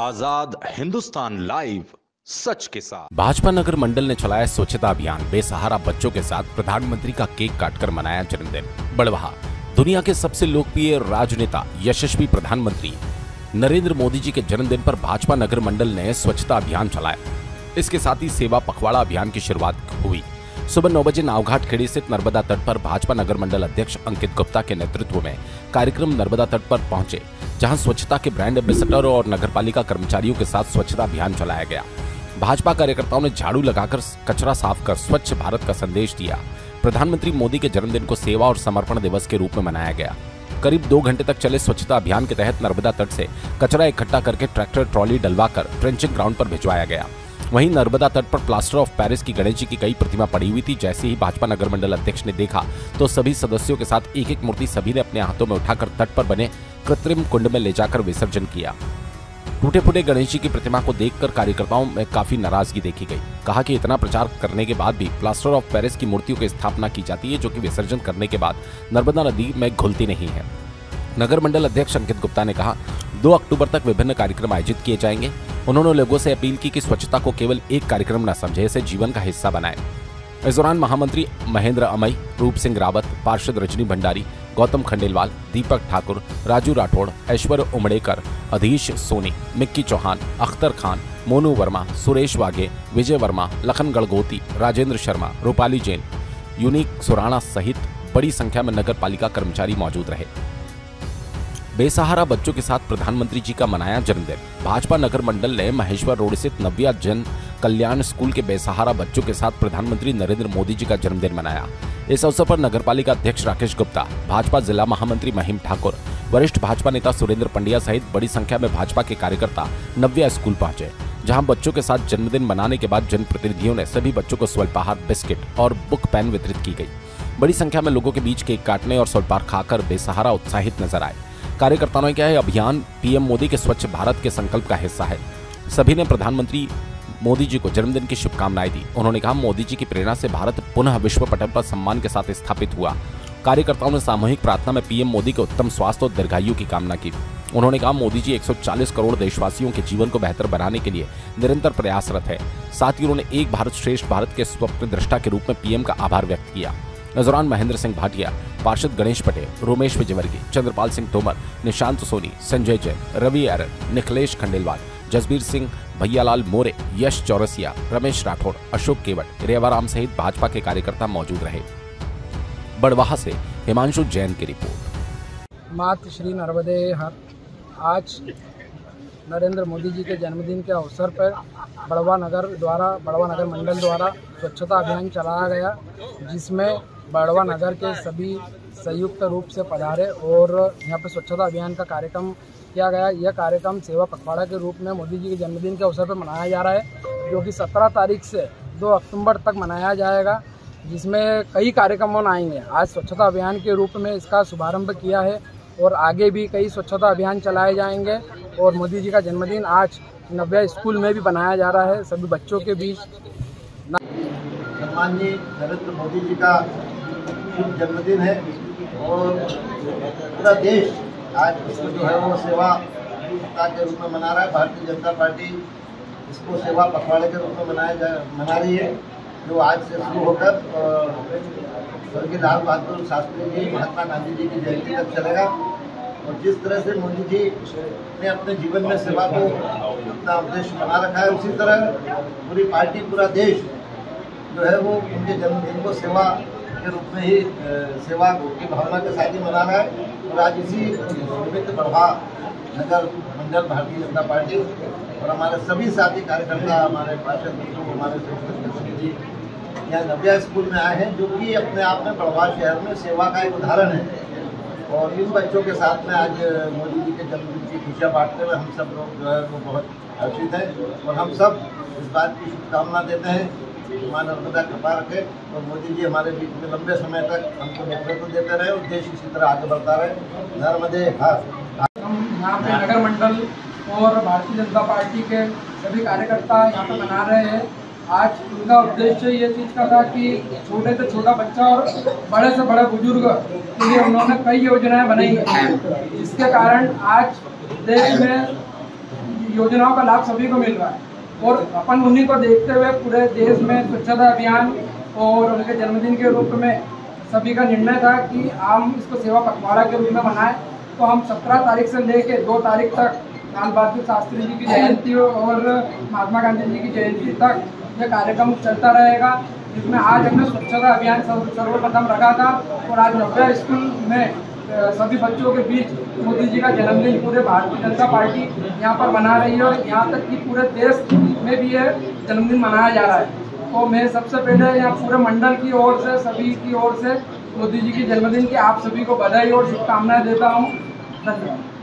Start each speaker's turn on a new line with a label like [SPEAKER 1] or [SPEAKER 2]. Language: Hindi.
[SPEAKER 1] आजाद हिंदुस्तान लाइव, सच के साथ।
[SPEAKER 2] भाजपा नगर मंडल ने चलाया स्वच्छता अभियान। बेसहारा बच्चों के साथ प्रधानमंत्री का केक काटकर मनाया जन्मदिन। बड़वाह दुनिया के सबसे लोकप्रिय राजनेता यशस्वी प्रधानमंत्री नरेंद्र मोदी जी के जन्मदिन पर भाजपा नगर मंडल ने स्वच्छता अभियान चलाया। इसके साथ ही सेवा पखवाड़ा अभियान की शुरुआत हुई। सुबह 9 बजे नावघाट खेड़ी स्थित नर्मदा तट पर भाजपा नगर मंडल अध्यक्ष अंकित गुप्ता के नेतृत्व में कार्यक्रम नर्मदा तट पर पहुंचे, जहां स्वच्छता के ब्रांड एम्बेसडर और नगरपालिका कर्मचारियों के साथ स्वच्छता अभियान चलाया गया। भाजपा कार्यकर्ताओं ने झाड़ू लगाकर कचरा साफ कर स्वच्छ भारत का संदेश दिया। प्रधानमंत्री मोदी के जन्मदिन को सेवा और समर्पण दिवस के रूप में मनाया गया। करीब 2 घंटे तक चले स्वच्छता अभियान के तहत नर्मदा तट से कचरा इकट्ठा करके ट्रैक्टर ट्रॉली डलवाकर ट्रेंचिंग ग्राउंड पर भिजवाया गया। वहीं नर्मदा तट पर प्लास्टर ऑफ पेरिस की गणेश जी की कई प्रतिमा पड़ी हुई थी। जैसे ही भाजपा नगर मंडल अध्यक्ष ने देखा तो सभी सदस्यों के साथ एक एक मूर्ति सभी ने अपने हाथों में उठाकर तट पर बने कृत्रिम कुंड में ले जाकर विसर्जन किया। टूटे फूटे गणेश जी की प्रतिमा को देखकर कार्यकर्ताओं में काफी नाराजगी देखी गई। कहा कि इतना प्रचार करने के बाद भी प्लास्टर ऑफ पेरिस की मूर्तियों की स्थापना की जाती है, जो कि विसर्जन करने के बाद नर्मदा नदी में घुलती नहीं है। नगर मंडल अध्यक्ष अंकित गुप्ता ने कहा 2 अक्टूबर तक विभिन्न कार्यक्रम आयोजित किए जाएंगे। उन्होंने लोगों से अपील की कि स्वच्छता को केवल एक कार्यक्रम न समझे, इसे जीवन का हिस्सा बनाएं। इस दौरान महामंत्री महेंद्र अमई, रूप सिंह रावत, पार्षद रजनी भंडारी, गौतम खंडेलवाल, दीपक ठाकुर, राजू राठौड़, ऐश्वर्य उमड़ेकर, अधीश सोनी, मिक्की चौहान, अख्तर खान, मोनू वर्मा, सुरेश वाघे, विजय वर्मा, लखन गणगोती, राजेंद्र शर्मा, रूपाली जैन, यूनिक सुराणा सहित बड़ी संख्या में नगर पालिका कर्मचारी मौजूद रहे। बेसहारा बच्चों के साथ प्रधानमंत्री जी का मनाया जन्मदिन। भाजपा नगर मंडल ने महेश्वर रोड स्थित नव्या जन कल्याण स्कूल के बेसहारा बच्चों के साथ प्रधानमंत्री नरेंद्र मोदी जी का जन्मदिन मनाया। इस अवसर पर नगरपालिका अध्यक्ष राकेश गुप्ता, भाजपा जिला महामंत्री महिम ठाकुर, वरिष्ठ भाजपा नेता सुरेंद्र पंड्या सहित बड़ी संख्या में भाजपा के कार्यकर्ता नव्या स्कूल पहुंचे, जहां बच्चों के साथ जन्मदिन मनाने के बाद जनप्रतिनिधियों ने सभी बच्चों को स्वल्पाहार, बिस्किट और बुक पेन वितरित की गई। बड़ी संख्या में लोगों के बीच केक काटने और स्वल्पाहार खाकर बेसहारा उत्साहित नजर आए। कार्यकर्ताओं ने कहा है अभियान पीएम मोदी के स्वच्छ भारत के संकल्प का हिस्सा है। सभी ने प्रधानमंत्री मोदी जी को जन्मदिन की शुभकामनाएं दी। उन्होंने कहा मोदी जी की प्रेरणा से भारत पुनः विश्व पटल पर सम्मान के साथ स्थापित हुआ। कार्यकर्ताओं ने सामूहिक प्रार्थना में पीएम मोदी के उत्तम स्वास्थ्य और दीर्घायु की कामना की। उन्होंने कहा मोदी जी 140 करोड़ देशवासियों के जीवन को बेहतर बनाने के लिए निरंतर प्रयासरत है। साथ ही उन्होंने एक भारत श्रेष्ठ भारत के स्वप्न दृष्टा के रूप में पीएम का आभार व्यक्त किया। इस दौरान महेंद्र सिंह भाटिया, पार्षद गणेश पटेल, रोमेश विजयवर्गीय, चंद्रपाल सिंह तोमर, निशांत सोनी, संजय जैन, रवि एरन, निखिलेश खंडेलवाल, जसबीर सिंह, भैयालाल मोरे, यश चौरसिया, रमेश राठौड़, अशोक केवट, रेवाराम सहित भाजपा के कार्यकर्ता मौजूद रहे। बड़वाह से हिमांशु जैन की रिपोर्ट।
[SPEAKER 3] मातृ श्री नर्मदे हर। आज नरेंद्र मोदी जी के जन्मदिन के अवसर पर बड़वाह नगर मंडल द्वारा स्वच्छता अभियान चलाया गया, जिसमें बड़वाह नगर के सभी संयुक्त रूप से पधारे और यहाँ पर स्वच्छता अभियान का कार्यक्रम किया गया। यह कार्यक्रम सेवा पखवाड़ा के रूप में मोदी जी के जन्मदिन के अवसर पर मनाया जा रहा है, जो कि 17 तारीख से 2 अक्टूबर तक मनाया जाएगा, जिसमें कई कार्यक्रम आएंगे। आज स्वच्छता अभियान के रूप में इसका शुभारंभ किया है और आगे भी कई स्वच्छता अभियान चलाए जाएंगे। और मोदी जी का जन्मदिन आज नव्या स्कूल में भी बनाया जा रहा है सभी बच्चों के बीच।
[SPEAKER 4] सम्माननीय नरेंद्र मोदी जी का शुभ जन्मदिन है और पूरा देश आज इसको जो है वो सेवा के रूप में मना रहा है। भारतीय जनता पार्टी इसको सेवा पखवाड़े के रूप में मना रही है, जो आज से शुरू होकर स्वर्गीय लाल बहादुर शास्त्री जी, महात्मा गांधी जी की जयंती तक चलेगा। और जिस तरह से मोदी जी ने अपने जीवन में सेवा को अपना उद्देश्य बना रखा है, उसी तरह पूरी पार्टी, पूरा देश जो है वो उनके जन्मदिन को सेवा के रूप में ही, सेवा की भावना के साथ ही मना रहा है। और आज इसी निमित्त बड़वाह नगर मंडल भारतीय जनता पार्टी और हमारे सभी साथी कार्यकर्ता, हमारे पार्षद मित्रों, हमारे जी यहाँ नव्या स्कूल में आए हैं, जो कि अपने आप में बड़वाह शहर में सेवा का एक उदाहरण है। और इन बच्चों के साथ में आज मोदी जी के जन्मदिन की खुशियाँ बांटते हुए हम सब लोग जो है वो बहुत हर्षित हैं। और हम सब इस बात की शुभकामना देते हैं कि मां नर्मदा कृपा रखे और मोदी जी हमारे बीच में लंबे समय तक हमको नेतृत्व देते रहे और देश इसी तरह आगे बढ़ता रहे। नर्मदे हर।
[SPEAKER 3] हम यहाँ पे नगर मंडल और भारतीय जनता पार्टी के सभी कार्यकर्ता यहाँ पे मना रहे हैं। आज उनका उद्देश्य ये चीज़ का था कि छोटे से छोटा बच्चा और बड़े से बड़े बुजुर्ग के लिए उन्होंने कई योजनाएं बनाई हैं, जिसके कारण आज देश में योजनाओं का लाभ सभी को मिल रहा है और अपन उन्हीं को देखते हुए पूरे देश में स्वच्छता अभियान और उनके जन्मदिन के रूप में सभी का निर्णय था कि हम इसको सेवा पखवाड़ा के रूप में मनाएं। तो हम 17 तारीख से लेके 2 तारीख तक लाल बहादुर शास्त्री जी की जयंती और महात्मा गांधी जी की जयंती तक यह कार्यक्रम चलता रहेगा, जिसमें आज हमने स्वच्छता अभियान सर्वप्रथम रखा था और आज 90 स्कूल में सभी बच्चों के बीच मोदी जी का जन्मदिन पूरे भारतीय जनता पार्टी यहाँ पर मना रही है और यहाँ तक कि पूरे देश में भी यह जन्मदिन मनाया जा रहा है। तो मैं सबसे पहले यहाँ पूरे मंडल की ओर से सभी की ओर से मोदी जी के जन्मदिन की आप सभी को बधाई और शुभकामनाएं देता हूँ। धन्यवाद।